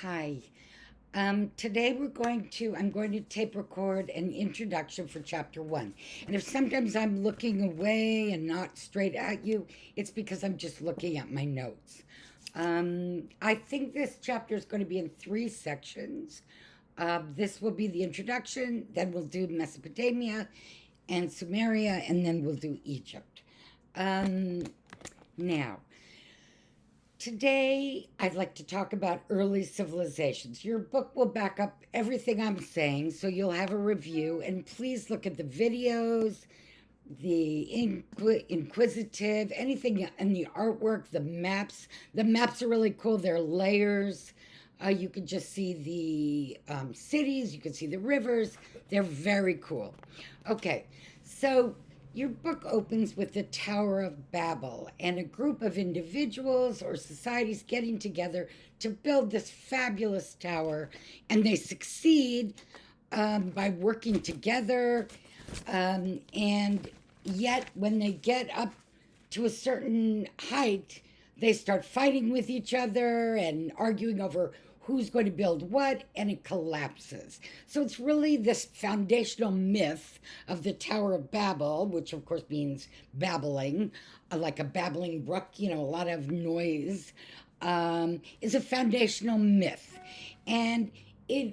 Hi. Today I'm going to tape record an introduction for chapter one. And if sometimes I'm looking away and not straight at you, it's because I'm just looking at my notes. I think this chapter is going to be in three sections. This will be the introduction, then we'll do Mesopotamia and Sumeria, and then we'll do Egypt. Um, now, Today, I'd like to talk about early civilizations. Your book will back up everything I'm saying, so you'll have a review. And please look at the videos, the inquisitive, anything in the artwork, the maps. The maps are really cool. They're layers. You can just see the cities, you can see the rivers. They're very cool. Okay, so your book opens with the Tower of Babel and a group of individuals or societies getting together to build this fabulous tower, and they succeed by working together. And yet, when they get up to a certain height, they start fighting with each other and arguing over who's going to build what, and it collapses. So it's really this foundational myth of the Tower of Babel, which of course means babbling, like a babbling brook, a lot of noise, is a foundational myth. And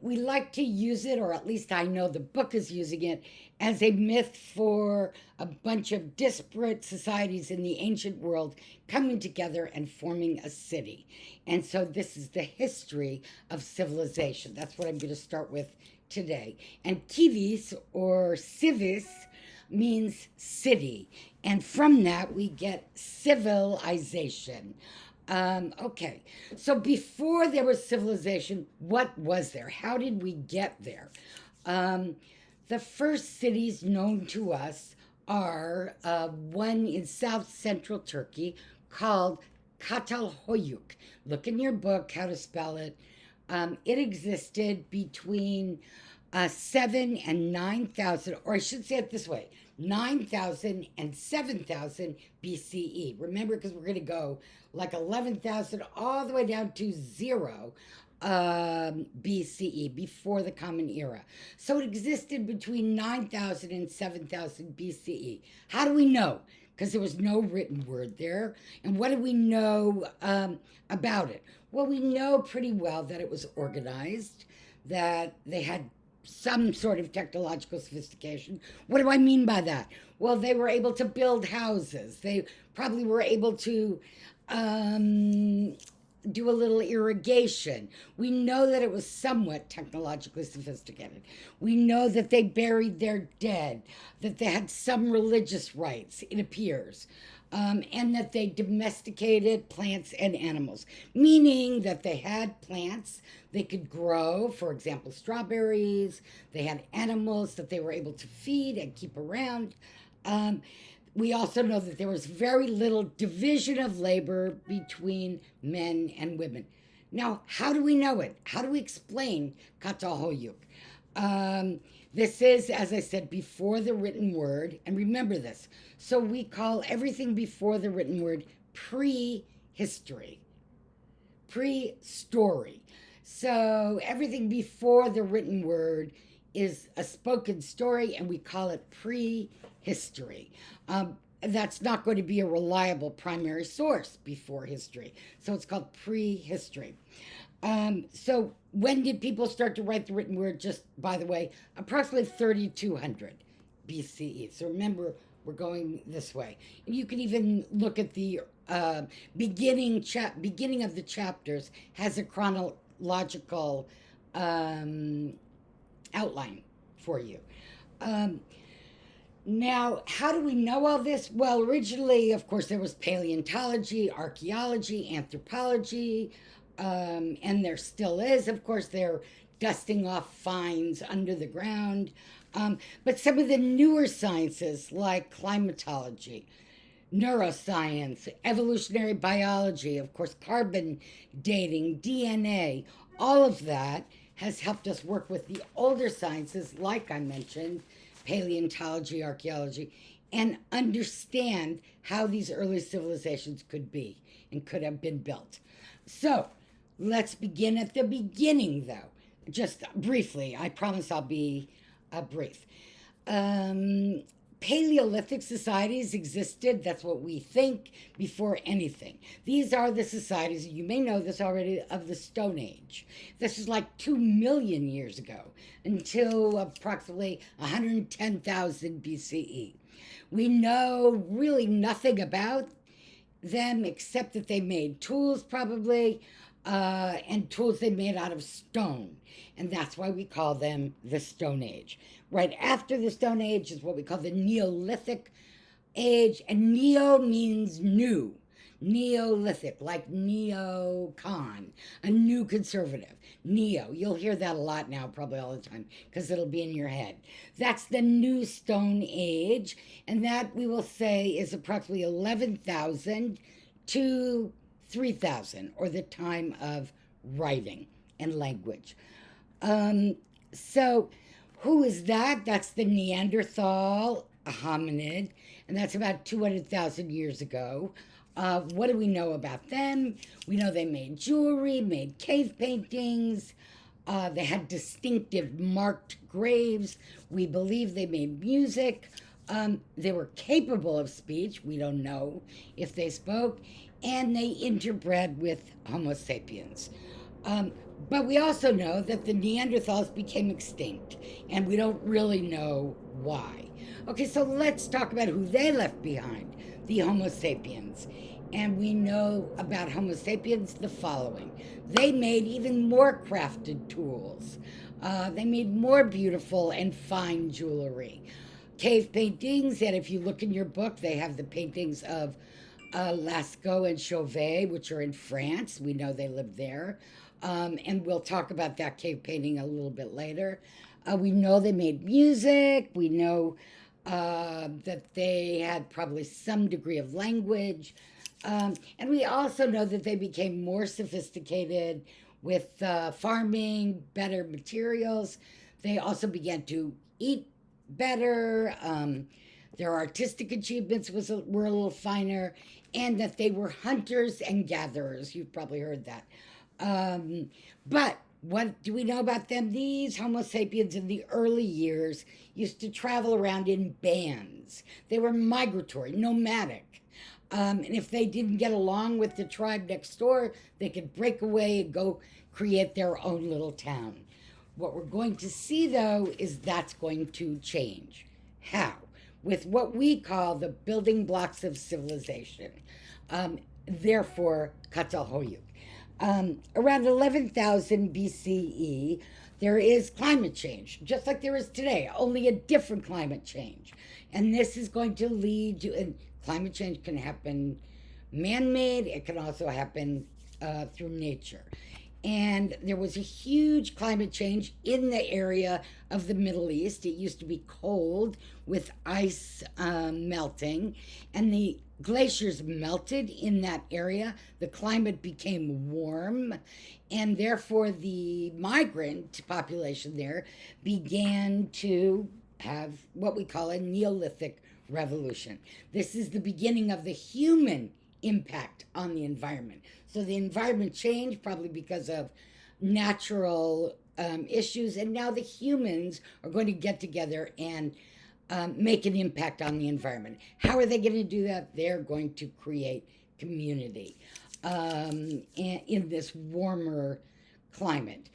we like to use it, or at least I know the book is using it, as a myth for a bunch of disparate societies in the ancient world coming together and forming a city. And so this is the history of civilization. That's what I'm going to start with today. And kivis or civis means city. And from that, we get civilization. Okay, so before there was civilization, what was there? How did we get there? Um, the first cities known to us are one in south central Turkey called Catalhoyuk. Look in your book how to spell it. It existed between 7 and 9,000, or I should say it this way, 9,000 and 7,000 BCE. Remember, because we're going to go like 11,000 all the way down to 0 BCE, before the Common Era. So it existed between 9,000 and 7,000 BCE. How do we know? Because there was no written word there. And what do we know about it? Well, we know pretty well that it was organized, that they had some sort of technological sophistication. What do I mean by that? Well, they were able to build houses. They probably were able to um, do a little irrigation. We know that it was somewhat technologically sophisticated. We know that they buried their dead, that they had some religious rites, it appears, and that they domesticated plants and animals, meaning that they had plants they could grow, for example, strawberries. They had animals that they were able to feed and keep around. Um, we also know that there was very little division of labor between men and women. Now, how do we know it? How do we explain Catalhoyuk? Um, this is, as I said, before the written word, and remember this. So we call everything before the written word prehistory, pre-story. So everything before the written word is a spoken story, and we call it prehistory. That's not going to be a reliable primary source before history. So it's called prehistory. So when did people start to write the written word? Just by the way, approximately 3,200 BCE. So remember, we're going this way. And you can even look at the beginning of the chapters has a chronological um, outline for you. Um, Now, how do we know all this? Well, originally, of course, there was paleontology, archaeology, anthropology, and there still is. Of course, they're dusting off finds under the ground. But some of the newer sciences, like climatology, neuroscience, evolutionary biology, of course, carbon dating, DNA, all of that has helped us work with the older sciences, like I mentioned, paleontology, archaeology, and understand how these early civilizations could be and could have been built. So, Let's begin at the beginning, though. Just briefly. I promise I'll be brief. Um, Paleolithic societies existed, that's what we think, before anything. These are the societies, you may know this already, of the Stone Age. This is like 2 million years ago, until approximately 110,000 BCE. We know really nothing about them except that they made tools, probably, and tools they made out of stone. And that's why we call them the Stone Age. Right after the Stone Age is what we call the Neolithic Age, and neo means new. Neolithic, like neocon, a new conservative. Neo, you'll hear that a lot now, probably all the time, because it'll be in your head. That's the new Stone Age, and that we will say is approximately 11,000 to 3,000, or the time of writing and language. Um, so, who is that? That's the Neanderthal, a hominid, and that's about 200,000 years ago. What do we know about them? We know they made jewelry, made cave paintings, they had distinctive marked graves. We believe they made music. They were capable of speech. We don't know if they spoke. And they interbred with Homo sapiens. But we also know that the Neanderthals became extinct, and we don't really know why. Okay, so let's talk about who they left behind, the Homo sapiens. And we know about Homo sapiens the following: they made even more crafted tools, they made more beautiful and fine jewelry. Cave paintings, and if you look in your book, they have the paintings of Lascaux and Chauvet, which are in France. We know they lived there. And we'll talk about that cave painting a little bit later. We know they made music. We know that they had probably some degree of language. And we also know that they became more sophisticated with farming, better materials. They also began to eat better. Their artistic achievements were a little finer, and that they were hunters and gatherers. You've probably heard that. But what do we know about them? These Homo sapiens in the early years used to travel around in bands. They were migratory, nomadic. And if they didn't get along with the tribe next door, they could break away and go create their own little town. What we're going to see, though, is that's going to change. How? With what we call the building blocks of civilization. Therefore, Catalhoyuk. Around 11,000 BCE, there is climate change, just like there is today, only a different climate change. And this is going to lead to, and climate change can happen man-made, it can also happen through nature. And there was a huge climate change in the area of the Middle East. It used to be cold with ice melting, and the glaciers melted in that area. The climate became warm, and therefore the migrant population there began to have what we call a Neolithic revolution. This is the beginning of the human impact on the environment. So the environment changed probably because of natural issues, and now the humans are going to get together and make an impact on the environment. How are they going to do that? They're going to create community in this warmer climate.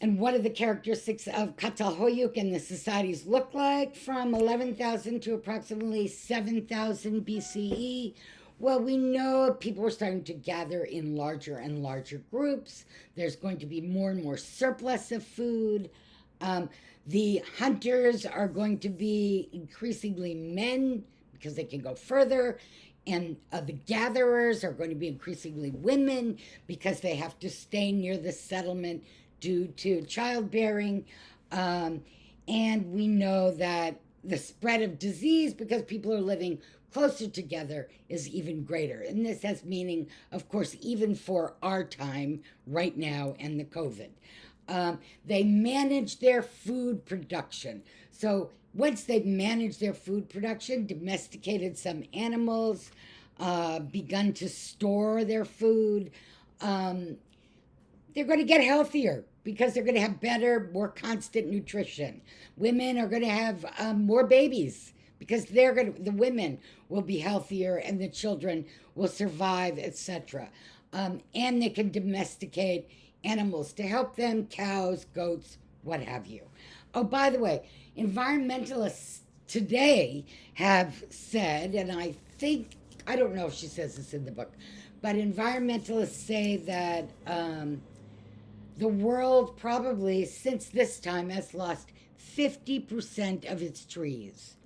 And what do the characteristics of Catalhoyuk and the societies look like from 11,000 to approximately 7,000 BCE? Well, we know people were starting to gather in larger and larger groups. There's going to be more and more surplus of food. The hunters are going to be increasingly men because they can go further. And the gatherers are going to be increasingly women because they have to stay near the settlement due to childbearing. And we know that the spread of disease, because people are living closer together, is even greater. And this has meaning, of course, even for our time right now and the COVID. They manage their food production. So once they've managed their food production, domesticated some animals, begun to store their food, they're going to get healthier because they're going to have better, more constant nutrition. Women are going to have more babies because the women will be healthier and the children will survive, etc. And they can domesticate animals to help them, cows, goats, what have you. Oh, by the way, environmentalists today have said, and I don't know if she says this in the book, but environmentalists say that the world probably since this time has lost 50% of its trees.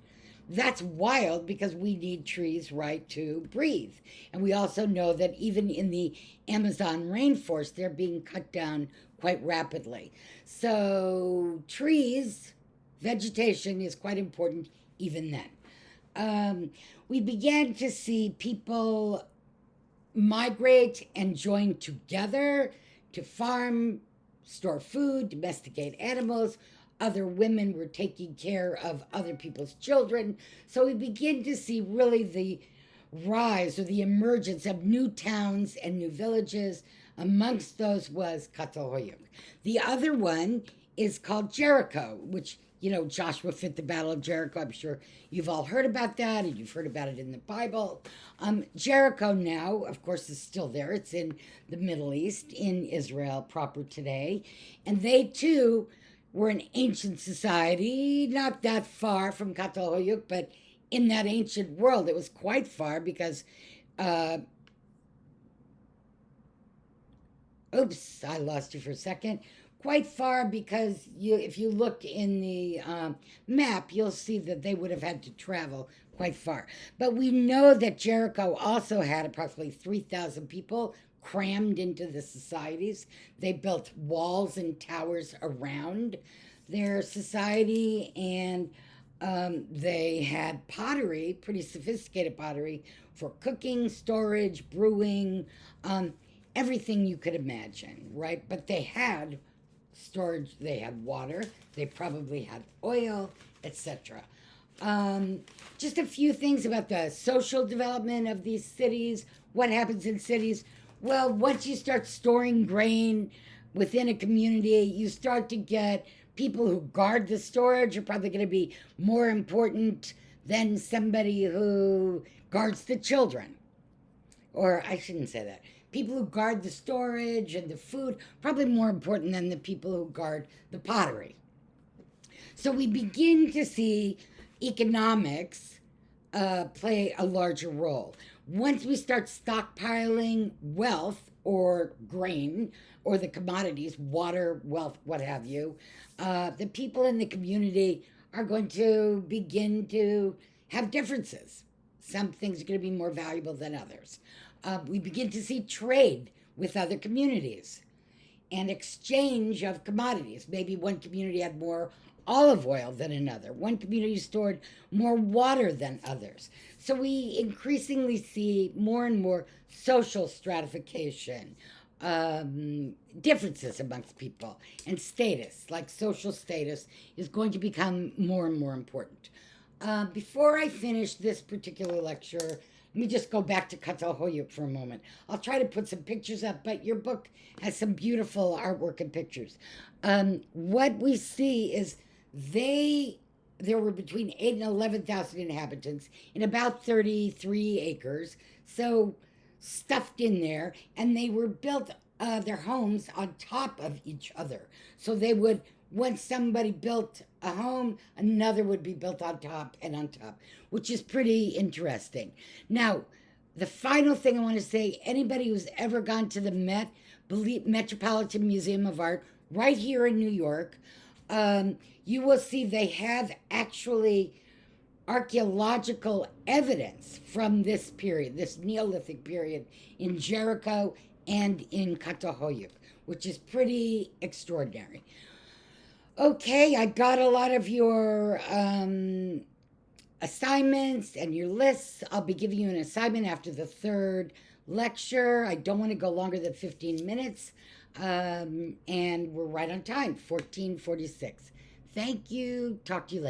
That's wild because we need trees, right, to breathe. And we also know that even in the Amazon rainforest, they're being cut down quite rapidly. So, trees, vegetation is quite important even then. We began to see people migrate and join together to farm, store food, domesticate animals. Other women were taking care of other people's children. So we begin to see really the rise or the emergence of new towns and new villages. Amongst those was Catalhoyuk. The other one is called Jericho, which, Joshua fit the Battle of Jericho. I'm sure you've all heard about that and you've heard about it in the Bible. Jericho now, of course, is still there. It's in the Middle East, in Israel proper today. And they too were an ancient society, not that far from Catalhoyuk, but in that ancient world, it was quite far because, oops, I lost you for a second. Quite far because if you look in the map, you'll see that they would have had to travel quite far. But we know that Jericho also had approximately 3,000 people crammed into the societies. They built walls and towers around their society, and they had pottery, pretty sophisticated pottery, for cooking, storage, brewing, everything you could imagine, right? But they had storage, they had water, they probably had oil, etc. Just a few things about the social development of these cities. What happens in cities? Well, once you start storing grain within a community, you start to get people who guard the storage are probably going to be more important than somebody who guards the children. Or I shouldn't say that. People who guard the storage and the food, probably more important than the people who guard the pottery. So we begin to see economics play a larger role. Once we start stockpiling wealth or grain or the commodities, water, wealth, what have you, the people in the community are going to begin to have differences. Some things are going to be more valuable than others. We begin to see trade with other communities and exchange of commodities. Maybe one community had more olive oil than another. One community stored more water than others. So we increasingly see more and more social stratification, differences amongst people, and status, like social status, is going to become more and more important. Before I finish this particular lecture, let me just go back to Catalhoyuk for a moment. I'll try to put some pictures up, but your book has some beautiful artwork and pictures. What we see is there were between 8 and 11,000 inhabitants in about 33 acres, so stuffed in there, and they were built their homes on top of each other. So they would, once somebody built a home, another would be built on top and on top, which is pretty interesting. Now, the final thing I want to say, anybody who's ever gone to the Metropolitan Museum of Art right here in New York, you will see they have actually archaeological evidence from this period, this Neolithic period in Jericho and in Catalhoyuk, which is pretty extraordinary. Okay, I got a lot of your assignments and your lists. I'll be giving you an assignment after the third lecture. I don't want to go longer than 15 minutes. And we're right on time, 14:46. Thank you. Talk to you later.